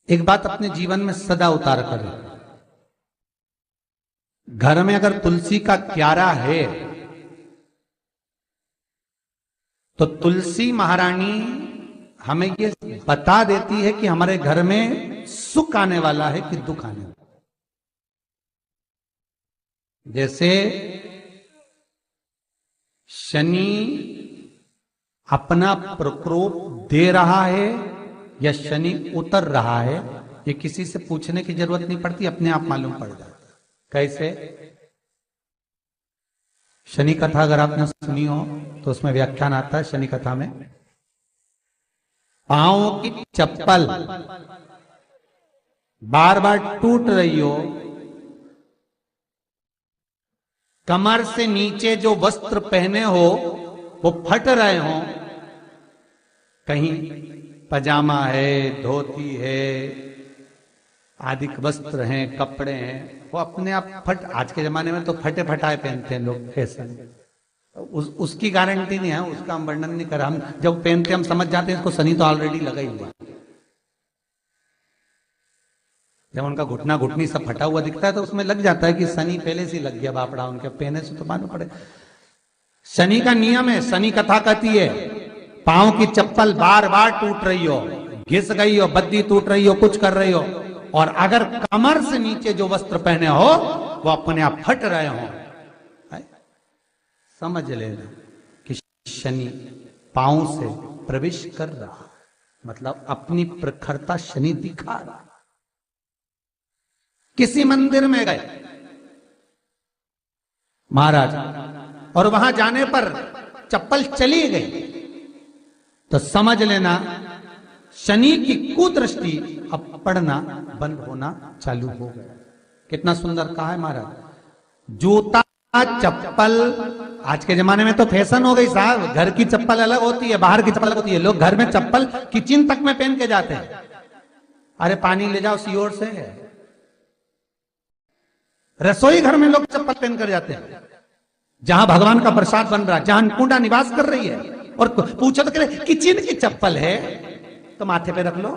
एक बात अपने जीवन में सदा उतार करें। घर में अगर तुलसी का क्यारा है तो तुलसी महारानी हमें ये बता देती है कि हमारे घर में सुख आने वाला है कि दुख आने वाला है। जैसे शनि अपना प्रकोप दे रहा है या शनि उतर रहा है, ये किसी से पूछने की जरूरत नहीं पड़ती, अपने आप मालूम पड़ जाता है। कैसे? शनि कथा अगर आपने सुनी हो तो उसमें व्याख्यान आता है शनि कथा में, पांव की चप्पल बार बार टूट रही हो, कमर से नीचे जो वस्त्र पहने हो वो फट रहे हो, कहीं पजामा है, धोती है, आदि वस्त्र हैं, कपड़े हैं, वो अपने आप फट, आज के जमाने में तो फटे फटाए पहनते हैं लोग, फैशन। उसकी गारंटी नहीं है, उसका हम वर्णन नहीं कर, हम जब पहनते हम समझ जाते हैं इसको शनि तो ऑलरेडी लगा ही हुआ। जब उनका घुटना घुटनी सब फटा हुआ दिखता है तो उसमें लग जाता है कि शनि पहले से लग गया बापड़ा, उनके पहने से तो मालूम पड़े। शनि का नियम है, शनि कथा कहती है पांव की चप्पल बार बार टूट रही हो, घिस गई हो, बद्दी टूट रही हो, कुछ कर रही हो, और अगर कमर से नीचे जो वस्त्र पहने हो वो अपने आप फट रहे हो, समझ लेना कि शनि पांव से प्रवेश कर रहा, मतलब अपनी प्रखरता शनि दिखा रहा। किसी मंदिर में गए महाराज और वहां जाने पर चप्पल चली गई तो समझ लेना शनि की कुदृष्टि अब पड़ना बंद होना चालू हो गया। कितना सुंदर कहा है महाराज। जूता चप्पल आज के जमाने में तो फैशन हो गई साहब, घर की चप्पल अलग होती है, बाहर की चप्पल अलग होती है। लोग घर में चप्पल किचन तक में पहन के जाते हैं। अरे पानी ले जाओ सीओर से। रसोई घर में लोग चप्पल पहन कर जाते हैं, जहां भगवान का प्रसाद बन रहा है, जहां अन्नपूर्णा निवास कर रही है, और पूछो तो करे किचन की चप्पल है तो माथे पे रख लो।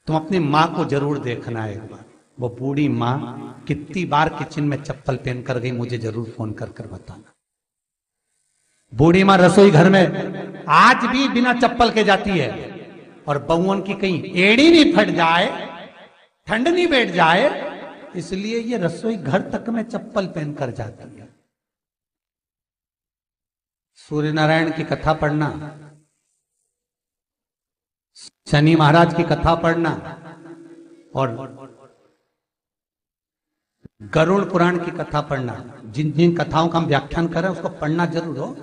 तुम अपनी मां को जरूर देखना है एक बार, वो बूढ़ी मां कितनी बार किचन में चप्पल पहन कर गई, मुझे जरूर फोन कर कर बताना। बूढ़ी मां रसोई घर में आज भी बिना चप्पल के जाती है, और बहुओं की कहीं एड़ी नहीं फट जाए, ठंड नहीं बैठ जाए, इसलिए ये रसोई घर तक में चप्पल पहन कर जाती है। सूर्य नारायण की कथा पढ़ना, शनि महाराज की कथा पढ़ना, और गरुड़ पुराण की कथा पढ़ना, जिन जिन कथाओं का हम व्याख्यान कर रहे हैं उसको पढ़ना जरूर हो।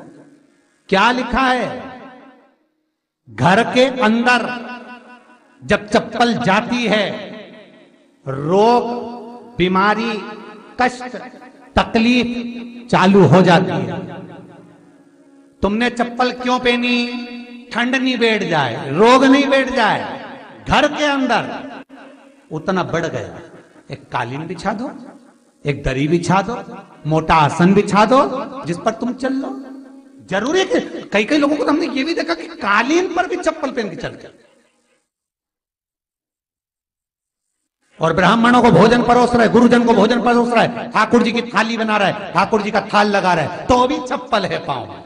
क्या लिखा है? घर के अंदर जब चप्पल जाती है, रोग, बीमारी, कष्ट, तकलीफ चालू हो जाती है। तुमने चप्पल क्यों पहनी? ठंड नहीं बैठ जाए, रोग नहीं बैठ जाए। घर के अंदर उतना बढ़ गया, एक कालीन बिछा दो, एक दरी बिछा दो, मोटा आसन बिछा दो, जिस पर तुम चल लो। जरूरी है कि कई कई लोगों को तो हमने ये भी देखा कि कालीन पर भी चप्पल पहन के चलते, और ब्राह्मणों को भोजन परोस रहा है, गुरुजन को भोजन परोस रहा है, ठाकुर जी की थाली बना रहा है, ठाकुर जी का थाल लगा रहा है, तो भी चप्पल है पांव में।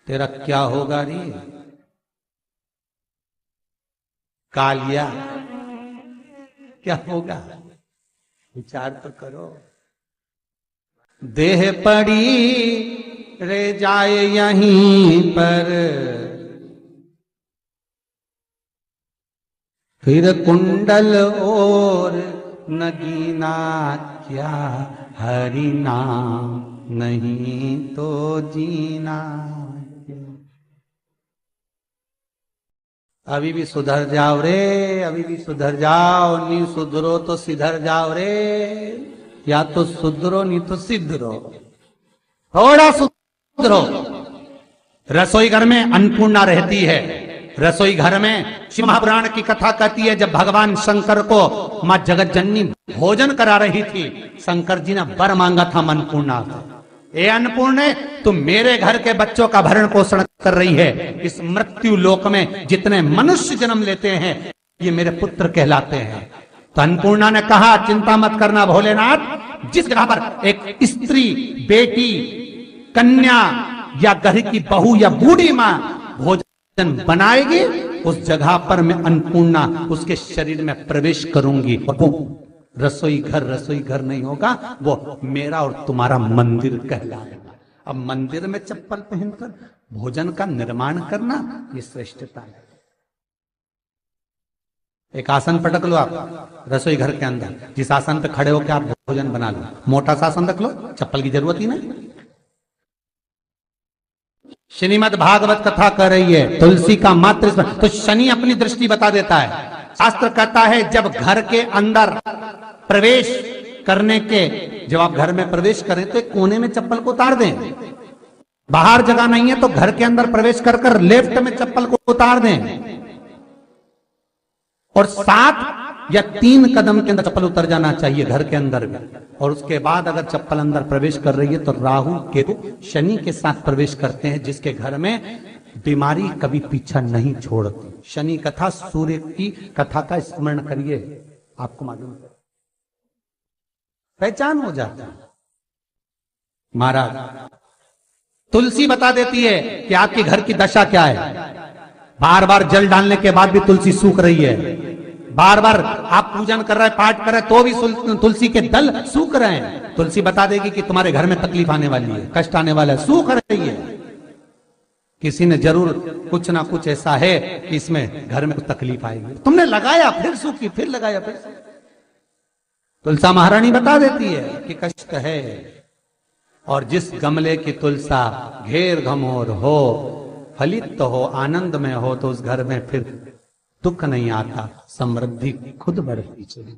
तेरा क्या होगा रे कालिया, क्या होगा? विचार तो करो। देह पड़ी रे जाए यहीं पर, फिर कुंडल और नगीना, क्या हरि नाम नहीं तो जीना। अभी भी सुधर जाओ रे, अभी भी सुधर जाओ, नहीं सुधरो तो सिधर जाओ रे, या तो सुधरो नहीं तो सिधरो, थोड़ा सुधरो। रसोई घर में अन्नपूर्णा रहती है, रसोई घर में शिव महापुराण की कथा कहती है जब भगवान शंकर को मां जगत जननी भोजन करा रही थी, शंकर जी ने वर मांगा था अन्नपूर्णा से, ए अन्नपूर्णे तुम मेरे घर के बच्चों का भरण पोषण कर रही है। इस मृत्यु लोक में जितने मनुष्य जन्म लेते हैं ये मेरे पुत्र कहलाते हैं। तो अन्नपूर्णा ने कहा चिंता मत करना भोलेनाथ, जिस जगह पर एक स्त्री, बेटी, कन्या या घर की बहू या बूढ़ी माँ भोजन बनाएगी उस जगह पर मैं अन्नपूर्णा उसके शरीर में प्रवेश करूंगी। और वो रसोई घर नहीं होगा, वो मेरा और तुम्हारा मंदिर कहलाएगा। अब मंदिर में चप्पल पहनकर भोजन का निर्माण करना ये श्रेष्ठता है। एक आसन पटक लो आप रसोई घर के अंदर, जिस आसन पे खड़े होकर आप भोजन बना लो। मोटा सा आसन रख लो, चप्पल की जरूरत ही नहीं। श्रीमद् भागवत कथा कर रही है तुलसी का मात्र स्मरण। तो शनि अपनी दृष्टि बता देता है। शास्त्र कहता है जब घर के अंदर प्रवेश करने के, जब आप घर में प्रवेश करें तो एक कोने में चप्पल को उतार दें। बाहर जगह नहीं है तो घर के अंदर प्रवेश कर कर लेफ्ट में चप्पल को उतार दें। और 7 या 3 कदम के अंदर चप्पल उतर जाना चाहिए घर के अंदर भी। और उसके बाद अगर चप्पल अंदर प्रवेश कर रही है तो राहु केतु शनि के साथ प्रवेश करते हैं, जिसके घर में बीमारी कभी पीछा नहीं छोड़ती। शनि कथा, सूर्य की कथा का स्मरण करिए, आपको मालूम है, पहचान हो जाता है। महाराज तुलसी बता देती है कि आपके घर की दशा क्या है। बार बार जल डालने के बाद भी तुलसी सूख रही है, बार बार आप पूजन कर रहे हैं, पाठ कर रहे हैं तो भी तुलसी के दल सूख रहे हैं। तुलसी बता देगी कि तुम्हारे घर में तकलीफ आने वाली है, कष्ट आने वाला है, सूख रही है। किसी ने जरूर कुछ ना कुछ ऐसा है कि इसमें घर में कुछ तकलीफ आएगी। तुमने लगाया फिर सूखी, फिर लगाया फिर। तुलसा महारानी बता देती है कि कष्ट है। और जिस गमले की तुलसा घेर घमोर हो, फलित हो, आनंद में हो, तो उस घर में फिर दुख नहीं आता, समृद्धि खुद बढ़ती चली।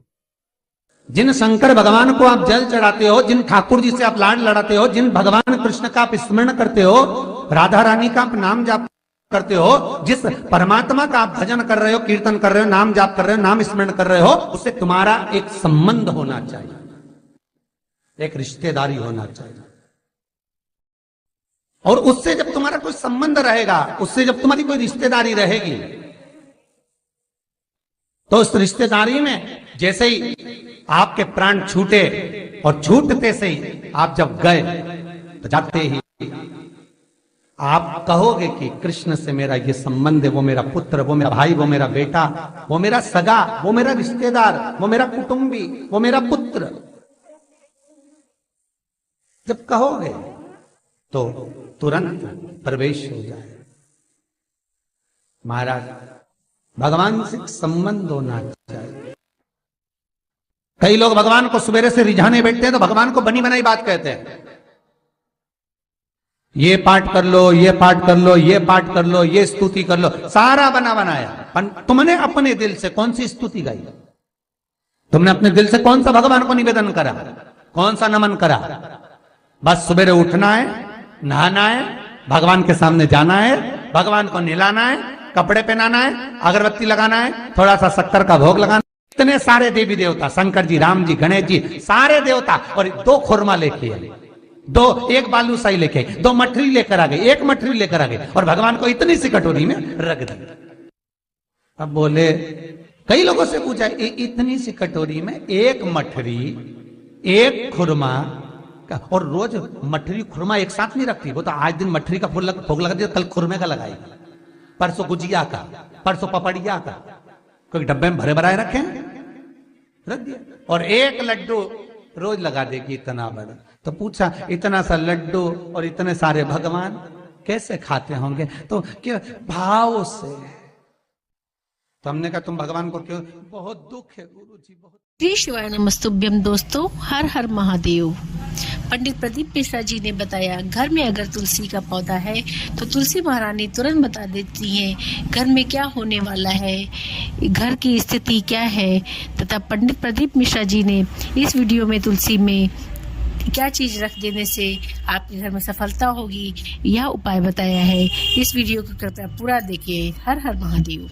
जिन शंकर भगवान को आप जल चढ़ाते हो, जिन ठाकुर जी से आप लाड लड़ाते हो, जिन भगवान कृष्ण का आप स्मरण करते हो, राधा रानी का आप नाम जाप करते हो, जिस परमात्मा का आप भजन कर रहे हो, कीर्तन कर रहे हो, नाम जाप कर रहे हो, नाम स्मरण कर रहे हो, उससे तुम्हारा एक संबंध होना चाहिए, एक रिश्तेदारी होना चाहिए। और उससे जब तुम्हारा कोई संबंध रहेगा, उससे जब तुम्हारी कोई रिश्तेदारी रहेगी, तो उस रिश्तेदारी में जैसे ही आपके प्राण छूटे और छूटते से ही आप जब गए तो जाते ही आप कहोगे कि कृष्ण से मेरा ये संबंध है, वो मेरा पुत्र, वो मेरा भाई, वो मेरा बेटा, वो मेरा सगा, वो मेरा रिश्तेदार, वो मेरा कुटुंबी, वो मेरा पुत्र। जब कहोगे तो तुरंत प्रवेश हो जाए। महाराज भगवान से संबंध होना चाहिए। कई लोग भगवान को सवेरे से रिझाने बैठते हैं तो भगवान को बनी बनाई बात कहते हैं। ये पाठ कर लो, ये पाठ कर लो, ये पाठ कर लो, ये स्तुति कर लो, सारा बना बनाया। तुमने अपने दिल से कौन सी स्तुति गाई? तुमने अपने दिल से कौन सा भगवान को निवेदन करा, कौन सा नमन करा? बस सवेरे उठना है, नहाना है, भगवान के सामने जाना है, भगवान को नहलाना है, कपड़े पहनाना है, अगरबत्ती लगाना है, थोड़ा सा शक्कर का भोग लगाना। इतने सारे देवी देवता, शंकर जी, राम जी, गणेश जी, सारे देवता, और 2 खुरमा लेके आए, 1 बालूशाही लेके आए, 2 मठरी लेकर आ गए, 1 मठरी लेकर आ गए, और भगवान को इतनी सी कटोरी में रख दी। अब बोले, कई लोगों से पूछा, इतनी सी कटोरी में 1 मठरी, 1 खुरमा, और रोज मठरी खुरमा एक साथ नहीं रखती। वो तो आज दिन मठरी का भोग लगा दिया, कल खुरमे का लगाएगी, परसों गुजिया का, परसों पपड़िया का, कोई डब्बे में भरे भराए रखे रख दिया, और 1 लड्डू रोज लगा देगी, इतना बड़ा। तो पूछा, इतना सा लड्डू और इतने सारे भगवान कैसे खाते होंगे? तो क्या भाव से। तो हमने कहा, तुम भगवान को क्यों? बहुत दुख है गुरु जी, बहुत। श्री शिवाय नमस्तुभ्यम। दोस्तों, हर हर महादेव। पंडित प्रदीप मिश्रा जी ने बताया, घर में अगर तुलसी का पौधा है तो तुलसी महारानी तुरंत बता देती हैं घर में क्या होने वाला है, घर की स्थिति क्या है, तथा पंडित प्रदीप मिश्रा जी ने इस वीडियो में तुलसी में क्या चीज रख देने से आपके घर में सफलता होगी, यह उपाय बताया है। इस वीडियो को कृपया पूरा देखिए। हर हर महादेव।